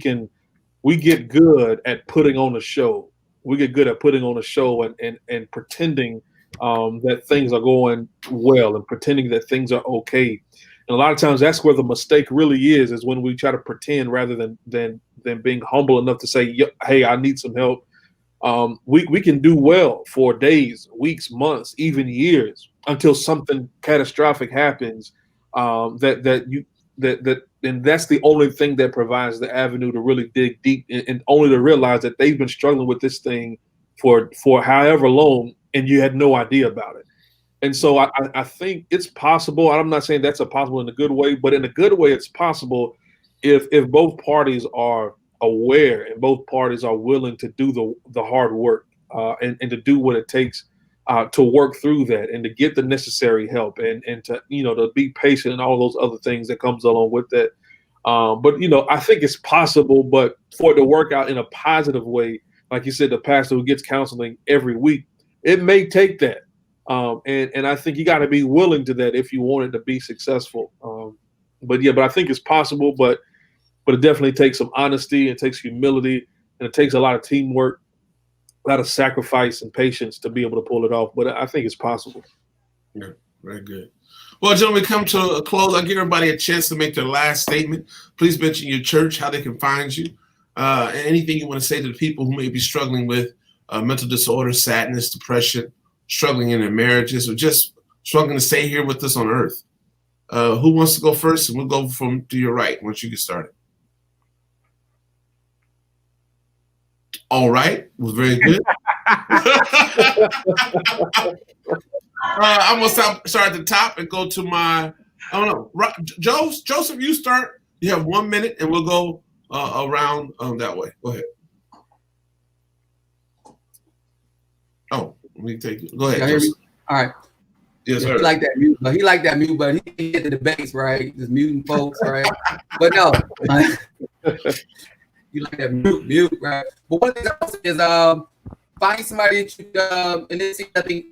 get good at putting on a show. We get good at putting on a show and pretending that things are going well and pretending that things are okay. And a lot of times that's where the mistake really is when we try to pretend rather than being humble enough to say, hey, I need some help. we can do well for days, weeks, months, even years until something catastrophic happens. And that's the only thing that provides the avenue to really dig deep and only to realize that they've been struggling with this thing for however long, and you had no idea about it. And so I think it's possible. I'm not saying that's possible in a good way, but in a good way, it's possible if both parties are aware and both parties are willing to do the hard work and to do what it takes to work through that and to get the necessary help and to to be patient and all those other things that comes along with that. But I think it's possible, but for it to work out in a positive way, like you said, the pastor who gets counseling every week, it may take that. And I think you got to be willing to that if you want it to be successful. But I think it's possible, but it definitely takes some honesty, it takes humility, and it takes a lot of teamwork, a lot of sacrifice and patience to be able to pull it off. But I think it's possible. Yeah, very good. Well, gentlemen, we come to a close. I'll give everybody a chance to make their last statement. Please mention your church, how they can find you, and anything you want to say to the people who may be struggling with mental disorder, sadness, depression, struggling in their marriages, or just struggling to stay here with us on earth. Who wants to go first? And we'll go to your right once you get started. All right, was very good. I'm gonna start at the top and go to my. I don't know, Joseph. You start. You have 1 minute, and we'll go around that way. Go ahead. Oh, let me take it. Go ahead. Joseph. All right. Yes, sir. He like that mute, but he like that mute, but he can get the debates, right? Just muting folks, right? But no. You like that mute, right? But one thing else is find somebody that you and this I think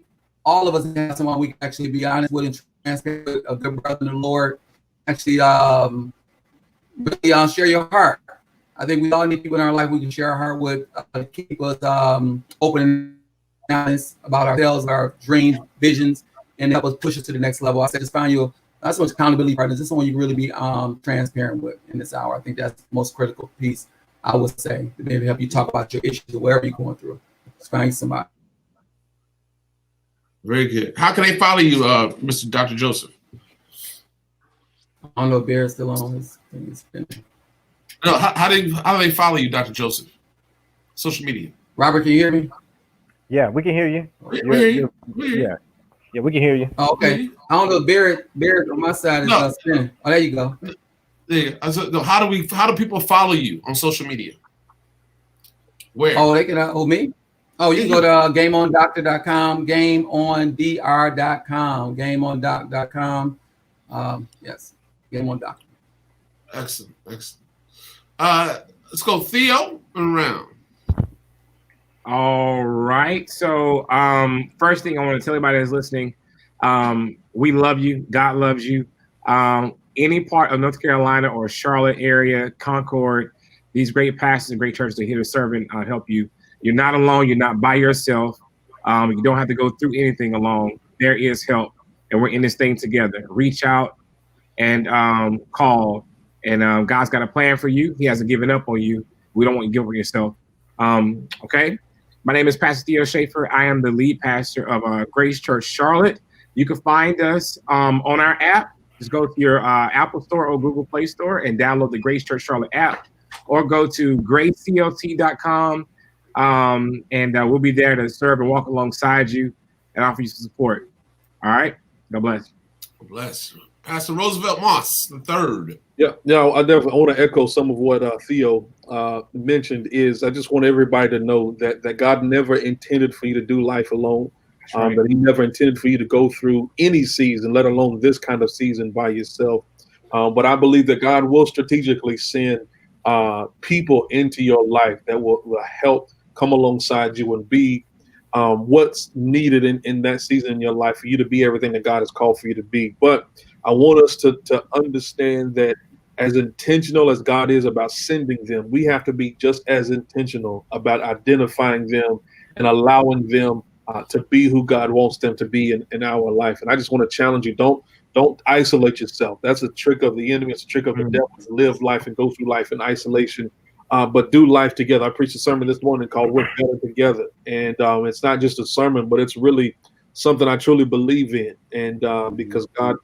all of us have someone we can actually be honest with and transparent with, a good brother in the Lord. Actually, really share your heart. I think we all need people in our life we can share our heart with, keep us open and honest about ourselves, our dreams, visions, and help us push us to the next level. I said, just find you. That's what accountability partners. This is someone you can really be transparent with in this hour. I think that's the most critical piece. I would say to maybe help you talk about your issues or whatever you're going through. Just find somebody. Very good. How can they follow you, Mr. Dr. Joseph? I don't know if Bear's still on his thing. No, how do they follow you, Dr. Joseph? Social media. Robert, can you hear me? Yeah, we can hear you. We hear you. Yeah, we can hear you. Oh, okay. I don't know if Bear on my side is spinning. Oh, there you go. Yeah. How do people follow you on social media? Where? Oh, they can. Me? Oh, you can go to gameondoctor.com, gameondr.com, gameondoc.com. Yes, Game On Doctor. Excellent. Let's go, Theo, around. All right. So, first thing I want to tell everybody that's listening, we love you. God loves you. Any part of North Carolina or Charlotte area, Concord, these great pastors and great churches are here to serve and help you. You're not alone. You're not by yourself. You don't have to go through anything alone. There is help, and we're in this thing together. Reach out and call, and God's got a plan for you. He hasn't given up on you. We don't want you to give up on yourself. Okay. My name is Pastor Theo Schaefer. I am the lead pastor of Grace Church Charlotte. You can find us on our app. Just go to your Apple Store or Google Play Store and download the Grace Church Charlotte app, or go to graceclt.com, and we'll be there to serve and walk alongside you and offer you some support. All right? God bless. God bless. Pastor Roosevelt Moss, the third. Yeah, I definitely want to echo some of what Theo mentioned. Is I just want everybody to know that God never intended for you to do life alone. Right. That He never intended for you to go through any season, let alone this kind of season by yourself. But I believe that God will strategically send people into your life that will help come alongside you and be what's needed in that season in your life for you to be everything that God has called for you to be. But I want us to understand that as intentional as God is about sending them, we have to be just as intentional about identifying them and allowing them to be who God wants them to be in our life. And I just want to challenge you, don't isolate yourself. That's a trick of the enemy. It's a trick of the devil to live life and go through life in isolation. but do life together. I preached a sermon this morning called "We're Better Together," and it's not just a sermon, but it's really something I truly believe in. And because God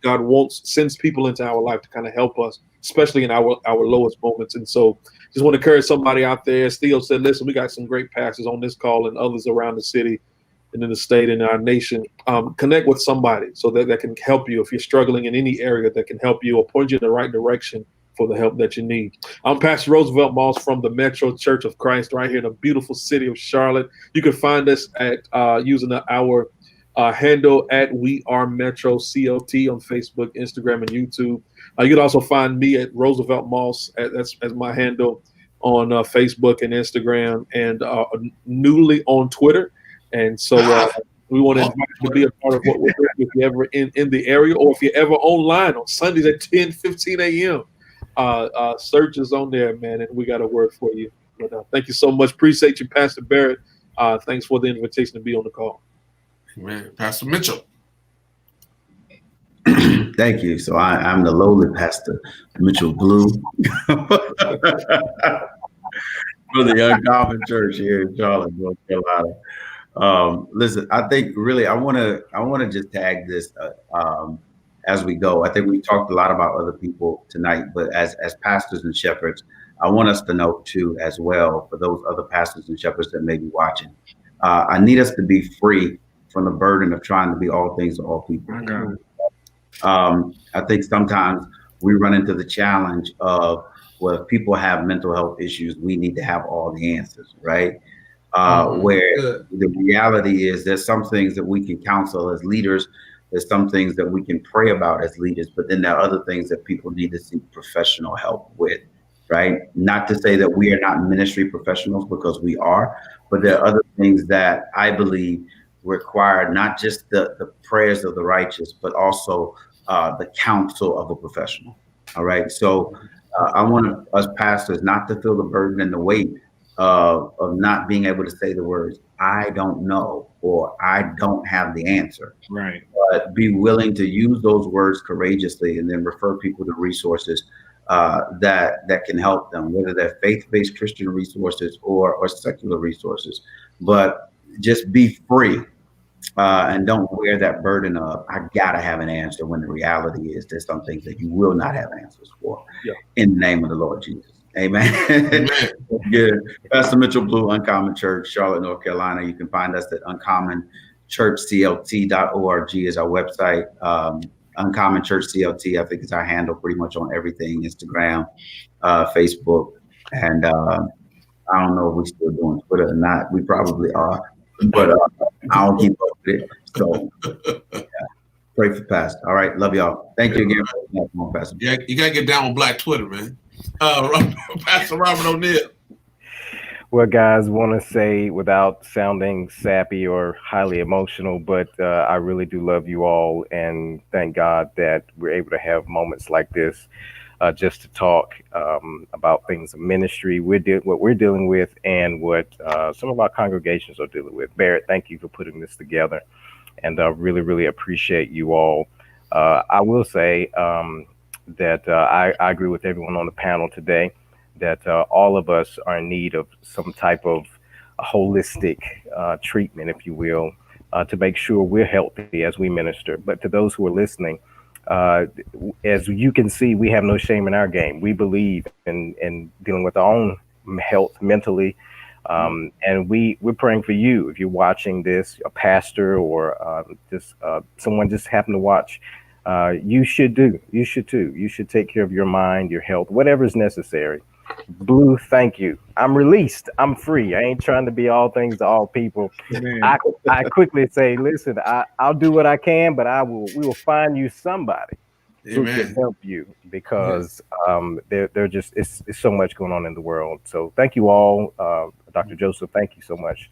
sends people into our life to kind of help us, especially in our lowest moments. And so, just want to encourage somebody out there. Theo said, "Listen, we got some great pastors on this call and others around the city and in the state and our nation. Connect with somebody so that can help you if you're struggling in any area that can help you or point you in the right direction for the help that you need." I'm Pastor Roosevelt Moss from the Metro Church of Christ right here in the beautiful city of Charlotte. You can find us at using our handle at We Are Metro CLT on Facebook, Instagram, and YouTube. You can also find me at Roosevelt Moss as my handle on Facebook and Instagram, and newly on Twitter. And so we want to invite you to be a part of what we're doing if you're ever in the area, or if you're ever online on Sundays at 10:15 a.m. Search is on there, man, and we got a word for you. But thank you so much. Appreciate you, Pastor Barrett. Thanks for the invitation to be on the call. Man, Pastor Mitchell. Thank you. So I'm the lowly Pastor Mitchell Blue for the Uncommon Church here in Charlotte, North Carolina. Listen, I think really I want to just tag this as we go. I think we talked a lot about other people tonight, but as pastors and shepherds, I want us to know too, as well, for those other pastors and shepherds that may be watching, I need us to be free from the burden of trying to be all things to all people. Okay. I think sometimes we run into the challenge of, well, if people have mental health issues, we need to have all the answers, right? Where the reality is there's some things that we can counsel as leaders. There's some things that we can pray about as leaders, but then there are other things that people need to seek professional help with, right? Not to say that we are not ministry professionals, because we are, but there are other things that I believe require not just the prayers of the righteous, but also the counsel of a professional. All right. So I want us pastors not to feel the burden and the weight of not being able to say the words, "I don't know," or "I don't have the answer." Right. But be willing to use those words courageously, and then refer people to resources that can help them, whether they're faith-based Christian resources or secular resources. But just be free and don't wear that burden of, "I gotta have an answer," when the reality is there's some things that you will not have answers for. Yeah. In the name of the Lord Jesus. Amen. Good. Pastor Mitchell Blue, Uncommon Church, Charlotte, North Carolina. You can find us at uncommonchurchclt.org is our website. Uncommon Church CLT, I think, is our handle pretty much on everything, Instagram, Facebook, and I don't know if we're still doing Twitter or not. We probably are, but I don't keep up with it. So yeah. Pray for Pastor. All right. Love y'all. Thank you again for that, Pastor. Yeah, you gotta get down with Black Twitter, man. Pastor Robert O'Neill. Well, guys, want to say, without sounding sappy or highly emotional, but I really do love you all, and thank God that we're able to have moments like this just to talk about things of ministry, what we're dealing with, and what some of our congregations are dealing with. Barrett, thank you for putting this together, and I really, really appreciate you all. I will say that I agree with everyone on the panel today, that all of us are in need of some type of holistic treatment, if you will, to make sure we're healthy as we minister. But to those who are listening, as you can see, we have no shame in our game. We believe in dealing with our own health mentally. And we're praying for you. If you're watching this, a pastor or just someone just happen to watch, you should too. You should take care of your mind, your health, whatever is necessary. Blue, thank you. I'm released. I'm free. I ain't trying to be all things to all people. I quickly say, listen, I'll do what I can, but we will find you somebody who can help you, because they're just it's so much going on in the world. So thank you all. Dr. Joseph, thank you so much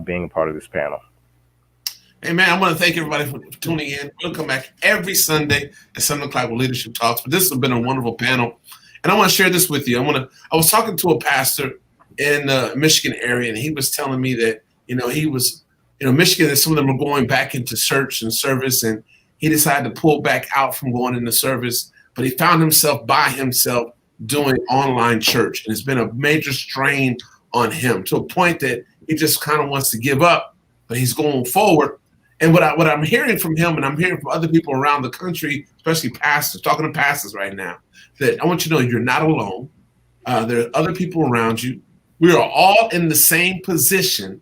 being a part of this panel. Hey, man, I want to thank everybody for tuning in. We'll come back every Sunday at 7 o'clock with Leadership Talks. But this has been a wonderful panel. And I want to share this with you. I was talking to a pastor in the Michigan area, and he was telling me that, Michigan, that some of them are going back into church and service, and he decided to pull back out from going into service, but he found himself by himself doing online church, and it's been a major strain on him to a point that he just kind of wants to give up, but he's going forward. And what I'm hearing from him, and I'm hearing from other people around the country, especially pastors, talking to pastors right now, that I want you to know you're not alone. There are other people around you. We are all in the same position.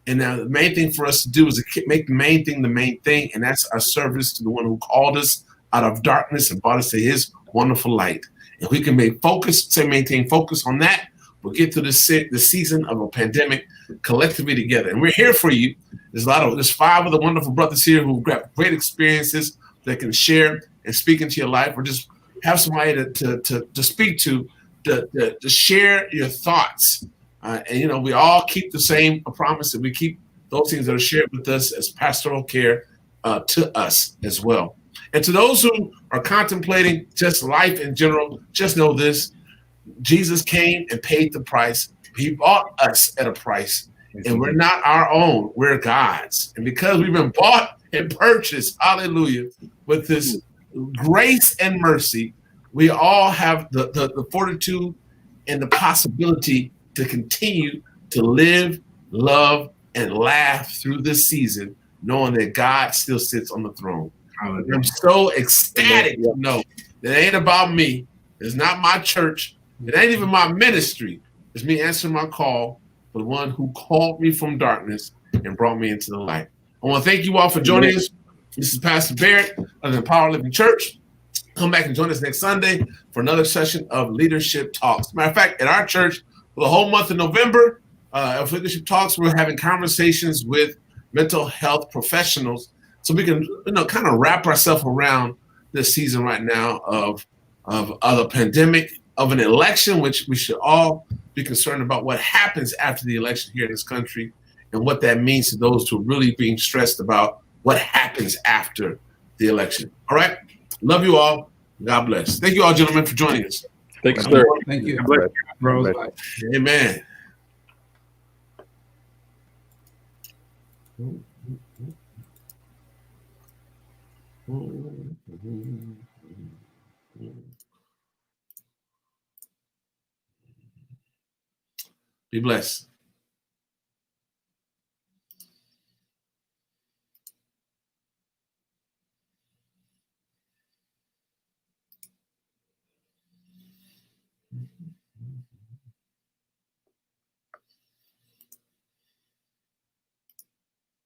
And now the main thing for us to do is to make the main thing the main thing, and that's our service to the one who called us out of darkness and brought us to his wonderful light. If we can maintain focus on that, we'll get through the season of a pandemic collectively together. And we're here for you. There's 5 of the wonderful brothers here who've got great experiences that can share and speak into your life, or just have somebody to speak to share your thoughts. And we all keep the same promise that we keep those things that are shared with us as pastoral care to us as well. And to those who are contemplating just life in general, just know this: Jesus came and paid the price. He bought us at a price, and we're not our own, we're God's. And because we've been bought and purchased, hallelujah, with this grace and mercy, we all have the fortitude and the possibility to continue to live, love, and laugh through this season, knowing that God still sits on the throne. I'm so ecstatic to know that it ain't about me. It's not my church. It ain't even my ministry. It's me answering my call for the one who called me from darkness and brought me into the light. I want to thank you all for joining us. This is Pastor Barrett of the Power Living Church. Come back and join us next Sunday for another session of Leadership Talks. Matter of fact, at our church, for the whole month of November of Leadership Talks, we're having conversations with mental health professionals, so we can, kind of wrap ourselves around this season right now of a pandemic, of an election, which we should all be concerned about what happens after the election here in this country, and what that means to those who are really being stressed about what happens after the election. All right. Love you all. God bless. Thank you all, gentlemen, for joining us. Thanks, sir. Thank you. Bro. Amen. Be blessed.